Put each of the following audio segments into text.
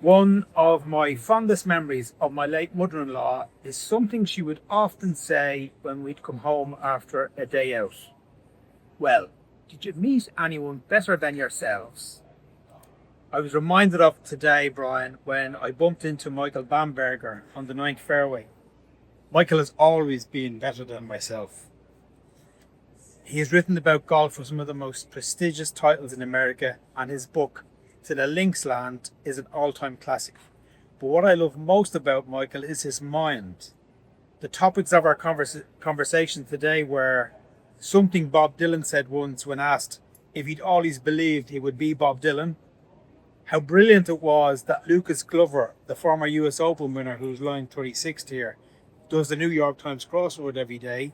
One of my fondest memories of my late mother-in-law is something she would often say when we'd come home after a day out. Well, did you meet anyone better than yourselves? I was reminded of today, Brian, when I bumped into Michael Bamberger on the ninth fairway. Michael has always been better than myself. He has written about golf for some of the most prestigious titles in America, and his book, To the Links Land, is an all-time classic. But what I love most about Michael is his mind. The topics of our conversation today were something Bob Dylan said once when asked if he'd always believed he would be Bob Dylan, how brilliant it was that Lucas Glover, the former US Open winner who's lying 36th here, does the New York Times crossword every day,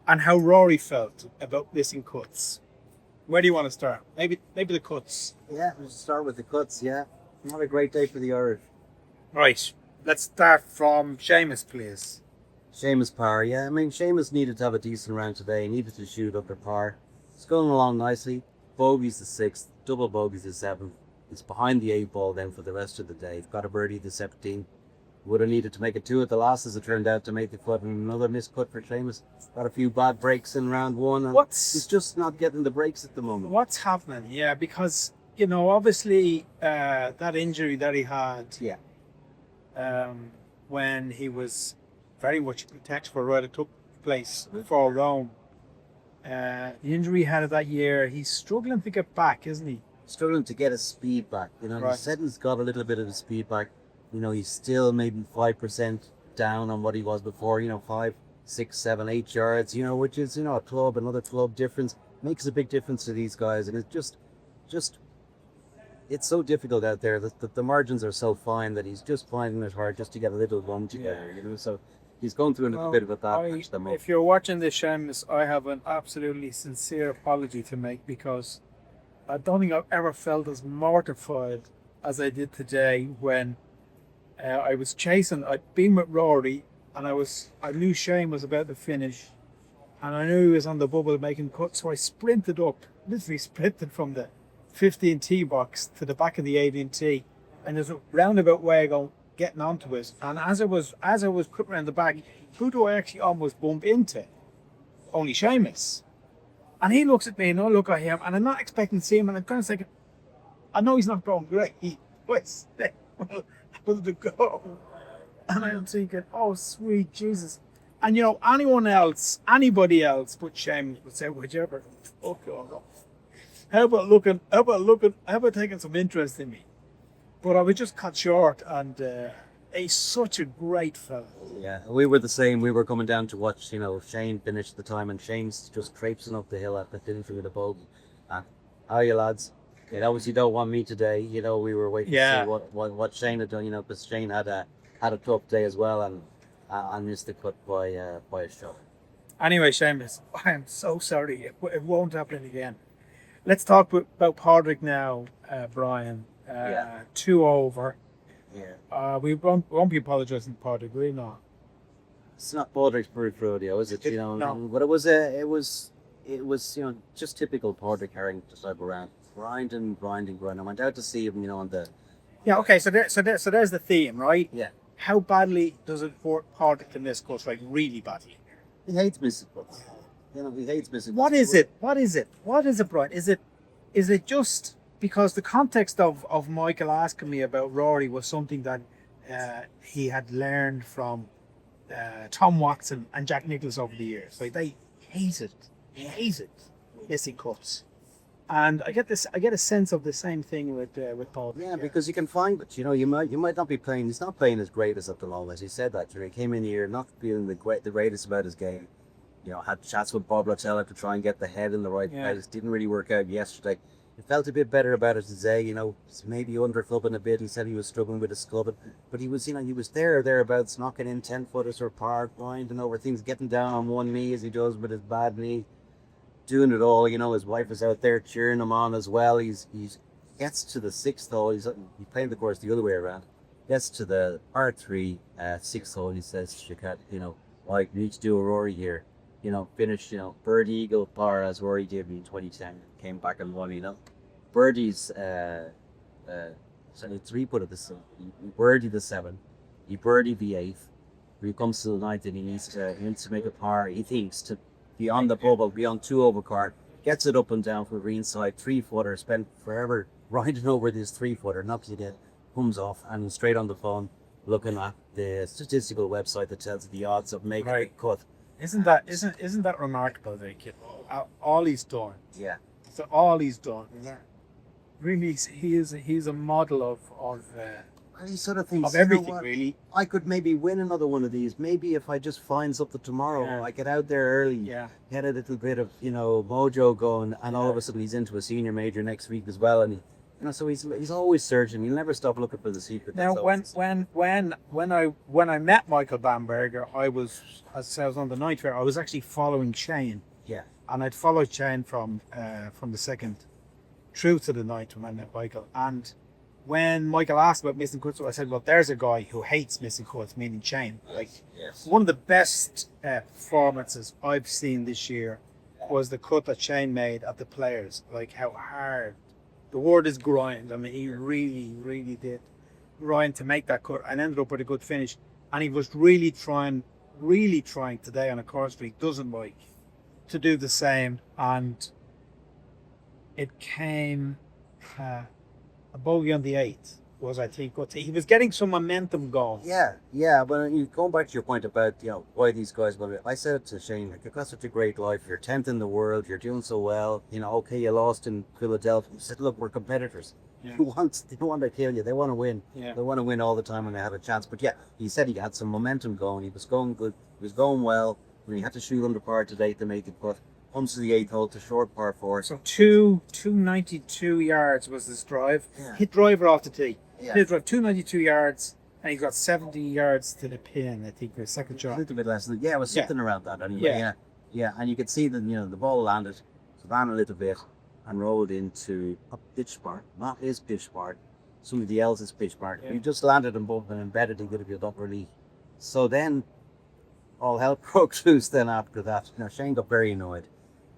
and how Rory felt about missing cuts. Where do you want to start? Maybe the cuts. Yeah, we'll start with the cuts, yeah. Not a great day for the Irish. Right, let's start from Seamus, please. Seamus Power, yeah. I mean, Seamus needed to have a decent round today. He needed to shoot up their par. It's going along nicely. Bogey's the 6th, double bogey's the 7th. He's behind the 8 ball then for the rest of the day. Got a birdie the 17th. Would have needed to make it 2 at the last, as it turned out, to make the cut, and another missed cut for Seamus. Got a few bad breaks in round 1. And he's just not getting the breaks at the moment. What's happening? Yeah, because, obviously that injury that he had when he was very much attached for right, it took place for Rome. The injury he had that year, he's struggling to get back, isn't he? Struggling to get his speed back. Right. He said he's got a little bit of his speed back. He's still maybe 5% down on what he was before, 5, 6, 7, 8 yards, which is, another club difference. Makes a big difference to these guys. And it's just, it's so difficult out there that the margins are so fine that he's just finding it hard just to get a little run together, So he's going through a bit of a bad patch at the moment. If you're watching this, Seamus, I have an absolutely sincere apology to make, because I don't think I've ever felt as mortified as I did today when I was chasing. I'd been with Rory, and I knew Shane was about to finish, and I knew he was on the bubble making cuts, so I sprinted up, literally sprinted from the 15 tee box to the back of the 18 tee, and there's a roundabout way of getting onto it. And as I was cutting around the back, who do I actually almost bump into? Only Seamus. And he looks at me, and I look at him, and I'm not expecting to see him, and I'm kind of thinking, I know he's not going great, but to go. And I'm thinking, oh sweet Jesus. And anybody else but Seamus would say, whichever, okay, how about taking some interest in me? But I was just cut short, and he's such a great fella. Yeah, we were the same. We were coming down to watch, Shane finish the time, and Shane's just traipsing up the hill at the didn't figure the bogey. How are you, lads? Obviously don't want me today. We were waiting to see what Shane had done. Because Shane had a tough day as well, and missed the cut by a shot. Anyway, Seamus, I am so sorry. It won't happen again. Let's talk about Padraig now, Brian. 2 over. Yeah. We won't be apologising to Padraig, will we not? It's not Padraig's first rodeo, is it? No. But it was just typical Padraig Harrington type of round. Grinding. I went out to see him, on the. Yeah. Okay. So there's the theme, right? Yeah. How badly does it hurt Padraig to miss cuts? Like really badly. He hates missing cuts. He hates missing cuts. What is it, Brian? Is it just because the context of Michael asking me about Rory was something that he had learned from Tom Watson and Jack Nicklaus over the years? Like they hated missing cuts. And I get a sense of the same thing with Paul. Yeah, because you can find it. You might not be playing. He's not playing as great as at the moment. He said that. He came in here not feeling the greatest about his game. Had chats with Bob Rotella to try and get the head in the right place. Didn't really work out yesterday. He felt a bit better about it today. Maybe underclubbing a bit. He said he was struggling with his clubbing, but he was, he was thereabouts, knocking in 10-footers or par, grinding over things, getting down on one knee as he does with his bad knee. Doing it all, his wife is out there cheering him on as well. He's gets to the 6th hole. He's playing the course the other way around. Gets to the R3 6th hole. He says to Chicat, you need to do a Rory here. Finish, bird eagle par as Rory did in 2010. Came back and won. Birdie's So he 3-put at the he birdied the 7, he birdied the 8th. When he comes to the 9th, and he needs to make a par. He thinks to be on the bubble, be on 2 over card, gets it up and down for the green side, 3-footer, spent forever riding over this 3-footer, knocks it in, comes off, and straight on the phone, looking at the statistical website that tells you the odds of making a cut. Isn't that remarkable, the kid? All he's done. Yeah. So all he's done. Really, he's a model of And he sort of thinks, of everything, you know what? really. I could maybe win another one of these. Maybe if I just find something tomorrow, Yeah. I get out there early, Yeah. get a little bit of, mojo going, and all of a sudden he's into a senior major next week as well. And so he's always searching. He'll never stop looking for the secret. Now, That's when I met Michael Bamberger, I was on the night fair. I was actually following Shane, yeah, and I'd followed Shane from the second through to the night when I met Michael. And when Michael asked about missing cuts, I said, "Well, there's a guy who hates missing cuts," meaning Shane. Like, yes, one of the best performances I've seen this year was the cut that Shane made at the Players. Like, how hard. The word is grind. I mean, he really, really did grind to make that cut and ended up with a good finish. And he was really trying today on a course that he doesn't like to do the same. And it came a bogey on the 8th was, I think, what he was getting some momentum going. yeah. But going back to your point about why these guys. Well, I said to Shane, like, you've got such a great life. You're 10th in the world. You're doing so well. Okay, you lost in Philadelphia. He said, look, we're competitors. Yeah. They don't want to kill you. They want to win. Yeah. They want to win all the time when they have a chance. But yeah, he said he had some momentum going. He was going good. He was going well. When he had to shoot under par today to make it cut. Comes to the 8th hole to short par 4. So 292 yards was this drive. Yeah. Hit driver off the tee. Yeah. Hit drive 292 yards, and he got 70 yards to the pin, I think, for the second A shot. little bit less than it was something around that anyway. Yeah. Yeah. And you could see that the ball landed, ran a little bit, and rolled into a pitch part, not his pitch part, somebody else's pitch part. Yeah. He just landed and bumped and embedded it with a upper league. So then, all hell broke loose. Then after that, Shane got very annoyed,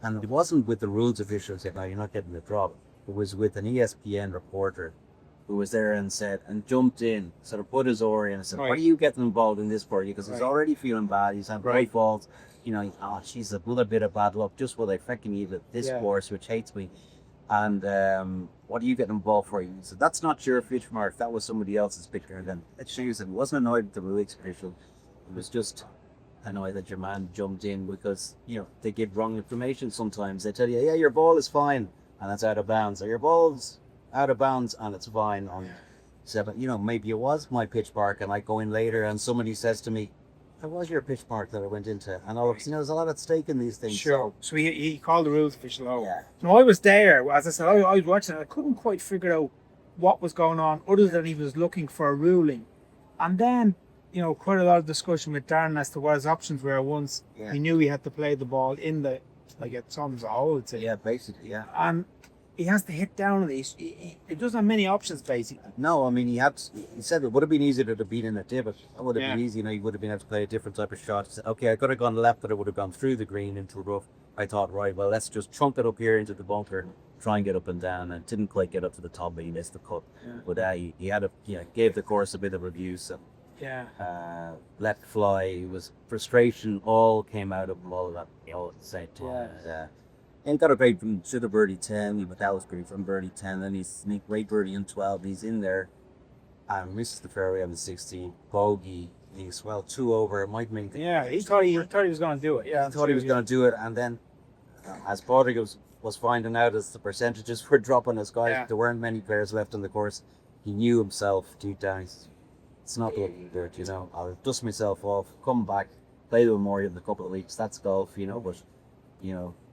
and it wasn't with the rules officials saying, "No, you're not getting the drop." It was with an ESPN reporter who was there and jumped in, sort of put his oar in and said, Right. "What are you getting involved in this for?" Because he's Right. already feeling bad. He's had Right. faults. She's another bit of bad luck. Just what I fucking need at this Yeah. course, which hates me. And what are you getting involved for? He said, "That's not your pitch mark. That was somebody else's picture." And then it shows that he wasn't annoyed with the rules official. It was just annoyed that your man jumped in because they give wrong information sometimes. They tell you, "Yeah, your ball is fine," and it's out of bounds. Or your ball's out of bounds and it's fine on 7. Maybe it was my pitch mark, and I go in later and somebody says to me, "It was your pitch mark that I went into," and all of there's a lot at stake in these things. Sure. So he called the rules official out. Yeah. No, I was there. As I said, I was watching it. I couldn't quite figure out what was going on, other than he was looking for a ruling. And then, quite a lot of discussion with Darren as to what his options were once Yeah. he knew he had to play the ball in the, like, at some hole, I'd say. Yeah, basically, yeah. And he has to hit down on these. He doesn't have many options, basically. No, I mean, he said it would have been easier to have been in a divot. It would have been Yeah. easy, he would have been able to play a different type of shot. He said, "Okay, I could have gone left, but it would have gone through the green into a rough." I thought, right, well, let's just chunk it up here into the bunker, try and get up and down, and didn't quite get up to the top, but he missed the cut. Yeah. But he had gave the course a bit of abuse and Yeah. let fly. It was frustration all came out of him all at the same time. Yeah. And got a great from should have birdie 10, but that was great from birdie 10. Then he's sneak great birdie in 12. He's in there and misses the fairway on the 16. Bogey. He's 2 over. It might make the Yeah, he thought he was going to do it. Yeah, he thought he was going to do it, and then as Padraig was finding out as the percentages were dropping as guys, Yeah. there weren't many players left on the course. He knew himself deep down. It's not looking good, I'll dust myself off, come back, play the Memorial in a couple of weeks. That's golf, but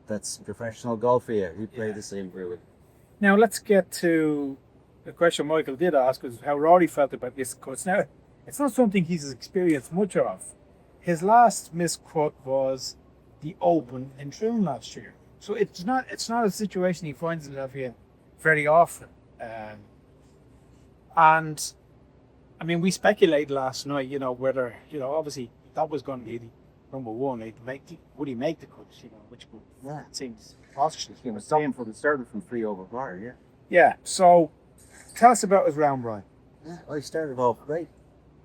that's professional golf for you. We play the same really. Now let's get to the question Michael did ask, was how Rory felt about this cut. Now, it's not something he's experienced much of. His last missed cut was the Open in Troon last year, so it's not a situation he finds himself in very often. And I mean, we speculated last night, whether obviously that was going to be the number one. Would he make the cut? Which seems possible. He was saying from the start from 3 over par, yeah. Yeah, so Tell us about his round, Brian. Yeah, I started off great.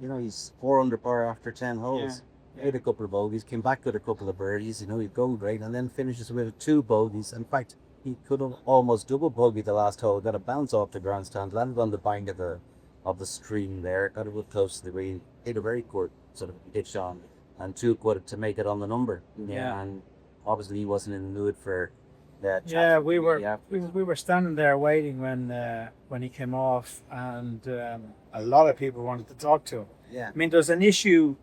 You know, he's 4 under par after 10 holes. Yeah. Made a couple of bogeys, came back with a couple of birdies. You know, he's going great, and then finishes with 2 bogeys. In fact, he could have almost double bogeyed the last hole. Got a bounce off the grandstand, landed on the bank of the stream there. Got a bit close to the green. Hit a very good sort of pitch on, and 2 putted to make it on the number. Yeah. And obviously he wasn't in the mood for that. Yeah, we were standing there waiting when he came off, and a lot of people wanted to talk to him. Yeah. I mean, there's an issue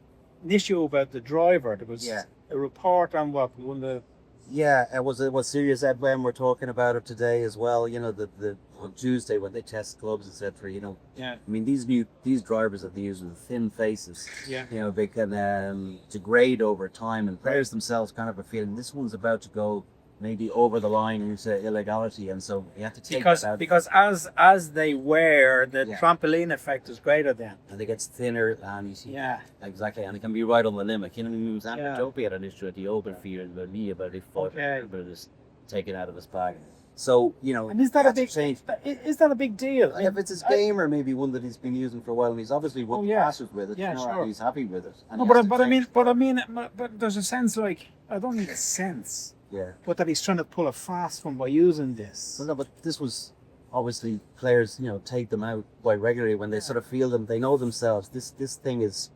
about the driver. There was a report on one of the. Yeah, it was serious. Ed when we're talking about it today as well. You know, the on Tuesday when they test clubs, etc. You know, Yeah. I mean these drivers that they use with thin faces. Yeah. You know, they can degrade over time, and players themselves kind of have a feeling this one's about to go maybe over the line into illegality, and so you have to take that out. Because as they wear, the trampoline effect is greater then. And it gets thinner, and you see, Yeah. exactly, and it can be right on the limit. You know, he was Yeah. Jopi had an issue at the Open field about me about if Okay. but it's taken out of his bag. So you know, And is that a that's big change? Is that a big deal? If it's his game or maybe one that he's been using for a while, and he's obviously won passes with it. Yeah, you know, sure. and he's happy with it. And No, he has to but I change. mean, but there's a sense like I don't need a sense, Yeah. but that he's trying to pull a fast one by using this. Well, no, but this was obviously players, you know, take them out quite regularly when they sort of feel them. They know themselves. This thing is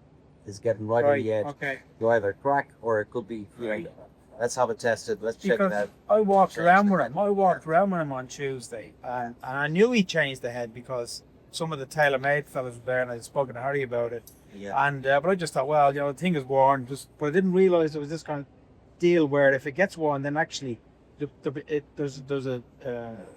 getting right on the edge. Okay. You either crack or it could be. Right. Let's have it tested. Let's check it Because out. I walked Change around the with head. him. I walked around with him on Tuesday, and I knew he changed the head because some of the tailor-made fellas were there, and I'd spoken to Harry about it. Yeah. And but I just thought, well, you know, the thing is worn. But I didn't realise there was this kind of deal where if it gets worn, then actually, there's a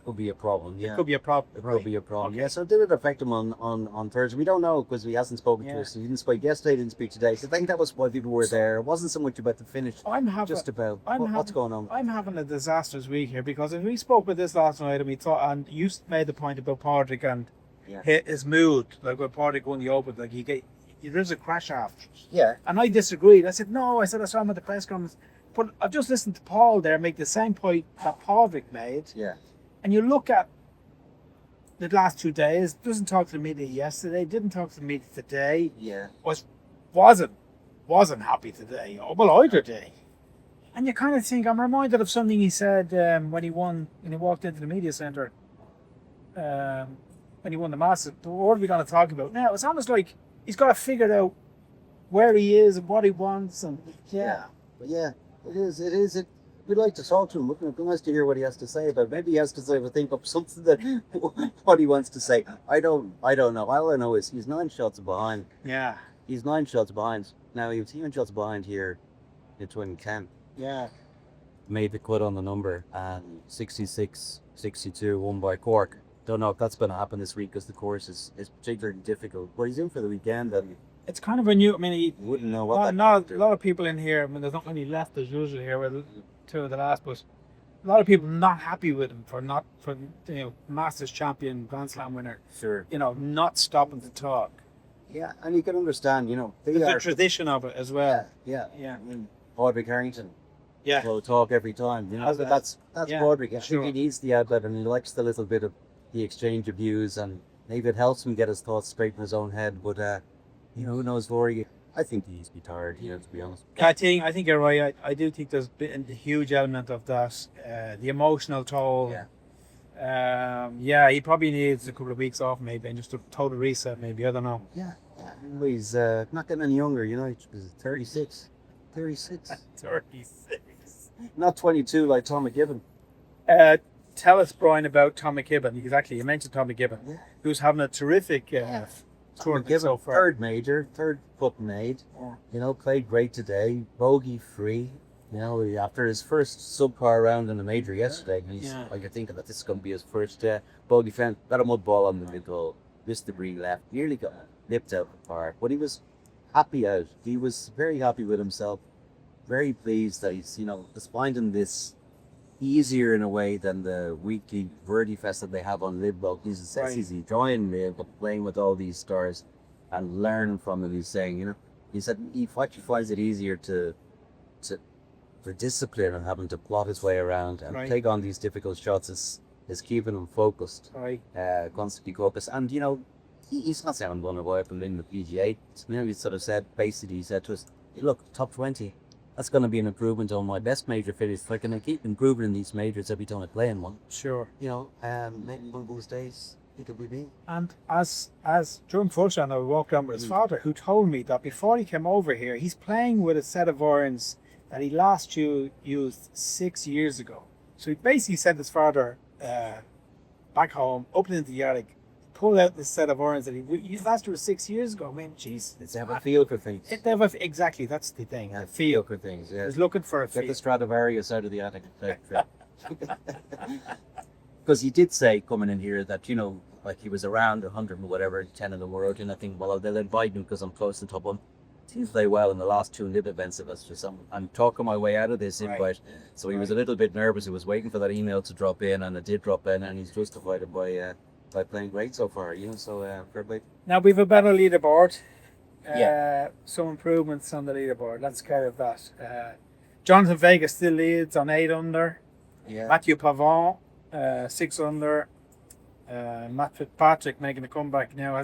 Could be a problem. Yeah. it could be a problem. It could be a problem. Okay. Yeah, so did it affect him on Thursday? We don't know because he hasn't spoken to us. He didn't speak yesterday, didn't speak today. So I think that was why people were there. It wasn't so much about the finish, I'm having just about I'm what's going on. I'm having a disastrous week here because if we spoke with this last night and we thought, and you made the point about Padraig and Yeah. his mood, like when Padraig won the Open, like there's a crash after. Yeah. And I disagreed. I said, no, I saw him at the press conference. But I've just listened to Paul there make the same point that Padraig made. Yeah. And you look at the last 2 days, doesn't talk to the media yesterday, didn't talk to the media today, Yeah. wasn't happy today. Well, either day. And you kind of think, I'm reminded of something he said when he walked into the media centre, when he won the Masters. What are we going to talk about now? It's almost like he's got to figure out where he is and what he wants. And But yeah, it is. We'd like to talk to him. It'd be nice to hear what he has to say about it. Maybe he has to say, think up something that what he wants to say. I don't know. All I know is he's 9 shots behind. Yeah. He's 9 shots behind. Now he was 7 shots behind here in 2010. Yeah. Made the cut on the number and 66-62 won by Cork. Don't know if that's going to happen this week because the course is particularly difficult. But he's in for the weekend and It's kind of a new. I mean, you wouldn't know what not a lot of people in here. I mean, there's not many left as usual here. With 2 of the last, but a lot of people not happy with him for Masters champion, Grand Slam winner. Sure. Not stopping to talk. Yeah, and you can understand, they There's are. a tradition of it as well. Yeah. Yeah. I mean, Padraig Harrington Yeah. will talk every time. Has But that. that's Yeah, Padraig. I sure. think he needs the outlet and he likes the little bit of the exchange of views and maybe it helps him get his thoughts straight in his own head. But who knows, Lowry? I think he needs to be tired, to be honest. I think you're right. I do think there's been a huge element of that, the emotional toll. Yeah. He probably needs a couple of weeks off maybe and just a total reset maybe. I don't know. Yeah. Well, he's not getting any younger, He's 36. 36. 36. Not 22 like Tom McGibbon. Tell us, Brian, about Tom McGibbon. Exactly, you mentioned Tom McGibbon, who's having a terrific tournament so far. Third major, third putt made. Played great today. Bogey free. After his first subpar round in the major yesterday, you're thinking that this is going to be his first bogey fan. Got a mud ball on the middle, missed the green left, nearly got nipped out the park. But he was happy out. He was very happy with himself. Very pleased that he's, it's finding this easier in a way than the weekly Verdi Fest that they have on Lidbog. He's enjoying it, but playing with all these stars and learning from them. He's saying, he said he actually finds it easier for discipline and having to plot his way around and take on these difficult shots. is keeping him focused, Right. constantly focused. And, you know, he's not saying I'm going to go out and win the PGA. You know, he sort of said, basically, he said to us, look, top 20, that's going to be an improvement on my best major finish. If I can keep improving in these majors every time I play in one, Sure. you know, maybe one of those days it could be me. And as during Fulsham, I walked around with his father, who told me that before he came over here, he's playing with a set of irons that he last used 6 years ago. So he basically sent his father back home, opened into the attic, pulled out this set of irons that he used last year 6 years ago. I mean, jeez. It's have a feel for things. Exactly, that's the thing. Yeah, A feel. for things, yeah. He's looking for a Get feel. the Stradivarius out of the attic. Because he did say coming in here that, you know, like he was around 100 or whatever, 10 in the world, and I think, well, they'll invite me because I'm close to the top one. Seems play well in the last 2 live events of us. Just I'm talking my way out of this invite. Right. So he was a little bit nervous. He was waiting for that email to drop in, and it did drop in, and he's justified it by playing great so far, you know, so fair play. Now we've a better leaderboard. Yeah. Some improvements on the leaderboard. Let's carry that. Jonathan Vega still leads on 8 under. Yeah. Matthew Pavon, 6 under. Matt Fitzpatrick making a comeback now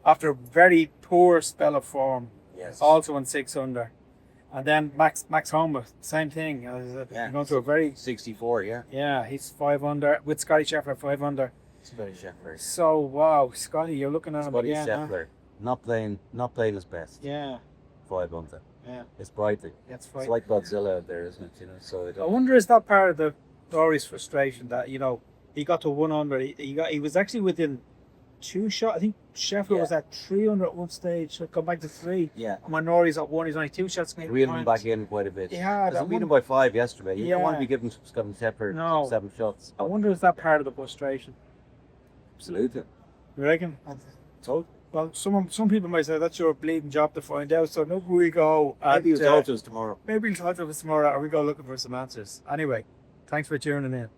after a very poor spell of form. Yes. Also on 6 under. And then Max Homa, same thing. Going through a very 64, yeah. Yeah, he's 5 under with Scotty Scheffler 5 under. Scotty Scheffler. So wow, Scotty, you're looking at him Scotty again. Scheffler, not playing his best. Yeah, 5 under. yeah, It's brightly. that's It's right. like Godzilla out there, isn't it? You know, so I wonder, is that part of the Lowry's frustration that, you know, he got to 1 under. He was actually within 2 shots. I think Scheffler was at 3 under at one stage. So come back to 3. yeah. And when Rory's at 1, he's only 2 shots. Maybe Reeled him back in quite a bit. Yeah, Because that he beat him one- by 5 yesterday. You don't want to Yeah. be giving Scotty Scheffler No. 7 shots. I wonder, is that part of the frustration? Absolutely. You reckon? So Well, some people might say that's your bleeding job to find out. So maybe we go. maybe he'll talk to us tomorrow. Maybe we'll talk to us tomorrow, or we go looking for some answers. Anyway, thanks for tuning in.